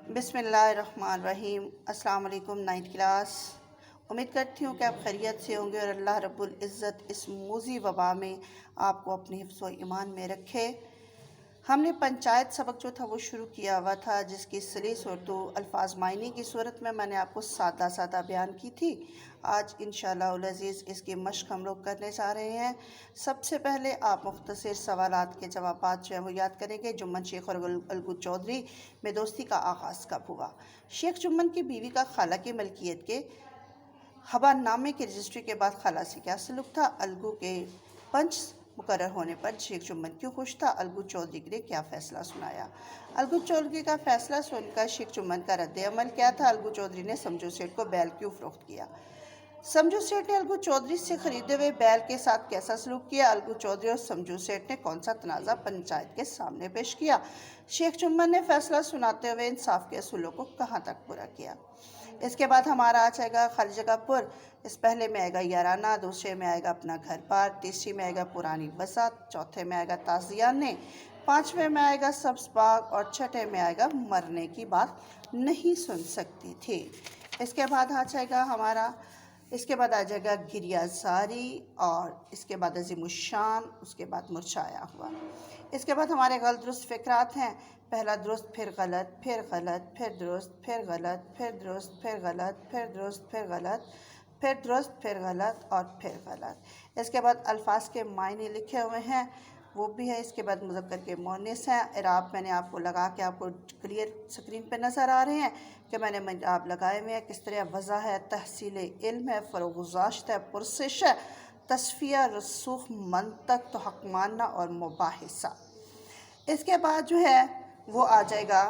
بسم اللہ الرحمن الرحیم۔ السلام علیکم 9th کلاس۔ امید کرتی ہوں کہ آپ خیریت سے ہوں گے اور اللہ رب العزت اس موذی وبا میں آپ کو اپنے حفظ و ایمان میں رکھے۔ ہم نے پنچایت سبق جو تھا وہ شروع کیا ہوا تھا، جس کی سلیس اردو الفاظ معنی کی صورت میں نے آپ کو سادہ بیان کی تھی۔ آج انشاءاللہ العزیز اس کی مشق ہم لوگ کرنے جا رہے ہیں۔ سب سے پہلے آپ مختصر سوالات کے جوابات جو ہیں وہ یاد کریں گے۔ جمن شیخ اور الگو چودھری میں دوستی کا آغاز کب ہوا؟ شیخ جمن کی بیوی کا خالہ کی ملکیت کے حبا نامے کی رجسٹری کے بعد خالہ سے کیا سلوک تھا؟ الگو کے پنچ مقرر ہونے پر شیخ جمن کیوں خوش تھا؟ الگو چودھری نے کیا فیصلہ سنایا؟ الگو چودھری کا فیصلہ سن کر شیخ جمن کا رد عمل کیا تھا؟ الگو چودھری نے سمجھو سیٹھ کو بیل کیوں فروخت کیا؟ سمجھو سیٹھ نے الگو چودھری سے خریدے ہوئے بیل کے ساتھ کیسا سلوک کیا؟ الگو چودھری اور سمجھو سیٹھ نے کون سا تنازع پنچایت کے سامنے پیش کیا؟ شیخ جمن نے فیصلہ سناتے ہوئے انصاف کے اصولوں کو کہاں تک پورا کیا؟ اس کے بعد ہمارا آ جائے گا خالی جگہ پر۔ اس پہلے میں آئے گا یارانہ، دوسرے میں آئے گا اپنا گھر بار، تیسری میں آئے گا پرانی بسات، چوتھے میں آئے گا تازیانے، پانچویں میں آئے گا سبز باغ اور چھٹے میں آئے گا مرنے کی بات نہیں سن سکتی تھی۔ اس کے بعد آ جائے گا اس کے بعد آ جائے گا گریہ زاری، اور اس کے بعد عظیم الشان، اس کے بعد مرچھایا ہوا۔ اس کے بعد ہمارے غلط درست فقرات ہیں۔ پہلا درست، پھر غلط، پھر غلط، پھر درست، پھر غلط، پھر درست، پھر غلط، پھر درست، پھر غلط، پھر درست، پھر غلط اور پھر غلط۔ اس کے بعد الفاظ کے معنی لکھے ہوئے ہیں، وہ بھی ہے۔ اس کے بعد مذکر کے مؤنث ہیں۔ اعراب میں نے آپ کو لگا کے آپ کو کلیئر اسکرین پہ نظر آ رہے ہیں کہ میں نے اعراب لگائے ہوئے ہیں، کس طرح وضع ہے، تحصیل علم ہے، فروغ گذاشت ہے، پرسش ہے، تصفیہ، رسوخ، منطق، تحقق ماننا اور مباحثہ۔ اس کے بعد جو ہے وہ آ جائے گا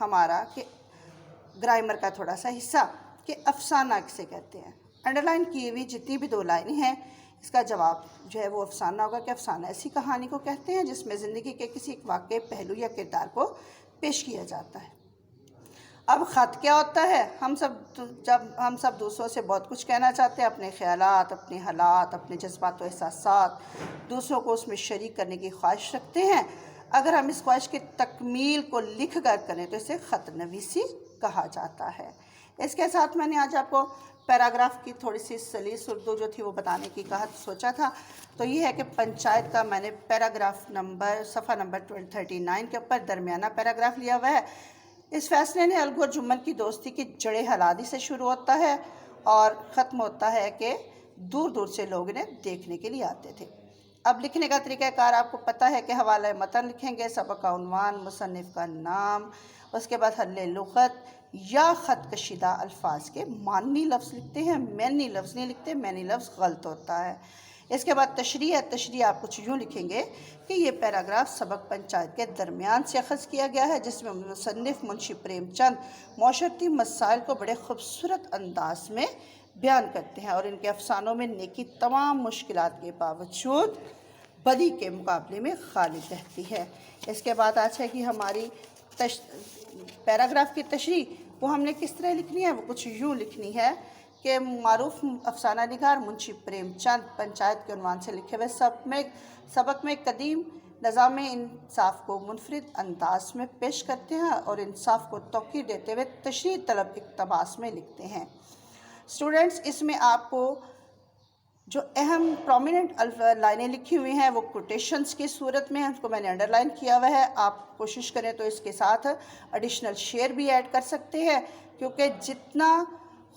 ہمارا کہ گرامر کا تھوڑا سا حصہ کہ افسانہ کسے کہتے ہیں۔ انڈرلائن کی ہوئی جتنی بھی 2 لائنیں ہیں، اس کا جواب جو ہے وہ افسانہ ہوگا کہ افسانہ ایسی کہانی کو کہتے ہیں جس میں زندگی کے کسی ایک واقعے، پہلو یا کردار کو پیش کیا جاتا ہے۔ اب خط کیا ہوتا ہے؟ جب ہم سب دوسروں سے بہت کچھ کہنا چاہتے ہیں، اپنے خیالات، اپنے حالات، اپنے جذبات و احساسات دوسروں کو اس میں شریک کرنے کی خواہش رکھتے ہیں۔ اگر ہم اس خواہش کی تکمیل کو لکھ کر کریں تو اسے خط نویسی کہا جاتا ہے۔ اس کے ساتھ میں نے آج آپ کو پیراگراف کی تھوڑی سی سلیس اردو جو تھی وہ بتانے کی سوچا تھا، تو یہ ہے کہ پنچایت کا میں نے پیراگراف صفحہ نمبر 39 کے اوپر درمیانہ پیراگراف لیا ہوا ہے۔ اس فیصلے نے الگو اور جمن کی دوستی کی جڑیں ہلادی سے شروع ہوتا ہے اور ختم ہوتا ہے کہ دور دور سے لوگ انہیں دیکھنے کے لیے آتے تھے۔ اب لکھنے کا طریقہ کار آپ کو پتہ ہے کہ حوالہ متن لکھیں گے، سبق کا عنوان، مصنف کا نام، اس کے بعد حل لغت یا خط کشیدہ الفاظ کے معنی لفظ لکھتے ہیں، معنی لفظ نہیں لکھتے، معنی لفظ غلط ہوتا ہے۔ اس کے بعد تشریح ہے۔ تشریح آپ کچھ یوں لکھیں گے کہ یہ پیراگراف سبق پنچایت کے درمیان سے اخذ کیا گیا ہے، جس میں مصنف منشی پریم چند معاشرتی مسائل کو بڑے خوبصورت انداز میں بیان کرتے ہیں اور ان کے افسانوں میں نیکی تمام مشکلات کے باوجود بدی کے مقابلے میں غالب رہتی ہے۔ اس کے بعد آج ہے کہ ہماری پیراگراف کی تشریح وہ ہم نے کس طرح لکھنی ہے، وہ کچھ یوں لکھنی ہے کہ معروف افسانہ نگار منشی پریم چند پنچایت کے عنوان سے لکھے ہوئے سبق میں قدیم نظام انصاف کو منفرد انداز میں پیش کرتے ہیں اور انصاف کو توقیر دیتے ہوئے تشریح طلب اقتباس میں لکھتے ہیں۔ اسٹوڈنٹس، اس میں آپ کو جو اہم پرومیننٹ لائنیں لکھی ہوئی ہیں وہ کوٹیشنز کی صورت میں ہیں، اس کو میں نے انڈر لائن کیا ہوا ہے۔ آپ کوشش کریں تو اس کے ساتھ ایڈیشنل شیئر بھی ایڈ کر سکتے ہیں، کیونکہ جتنا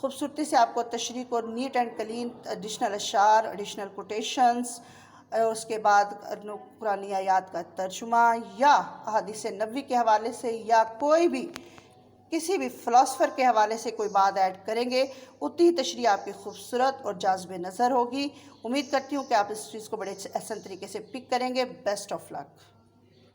خوبصورتی سے آپ کو تشریح کو نیٹ اینڈ کلین ایڈیشنل اشعار، ایڈیشنل کوٹیشنز، اس کے بعد قرآنی آیات کا ترجمہ یا احادیث نبوی کے حوالے سے یا کوئی بھی کسی بھی فلاسفر کے حوالے سے کوئی بات ایڈ کریں گے، اتنی ہی تشریح آپ کی خوبصورت اور جاذب نظر ہوگی۔ امید کرتی ہوں کہ آپ اس چیز کو بڑے احسن طریقے سے پک کریں گے۔ Best of look.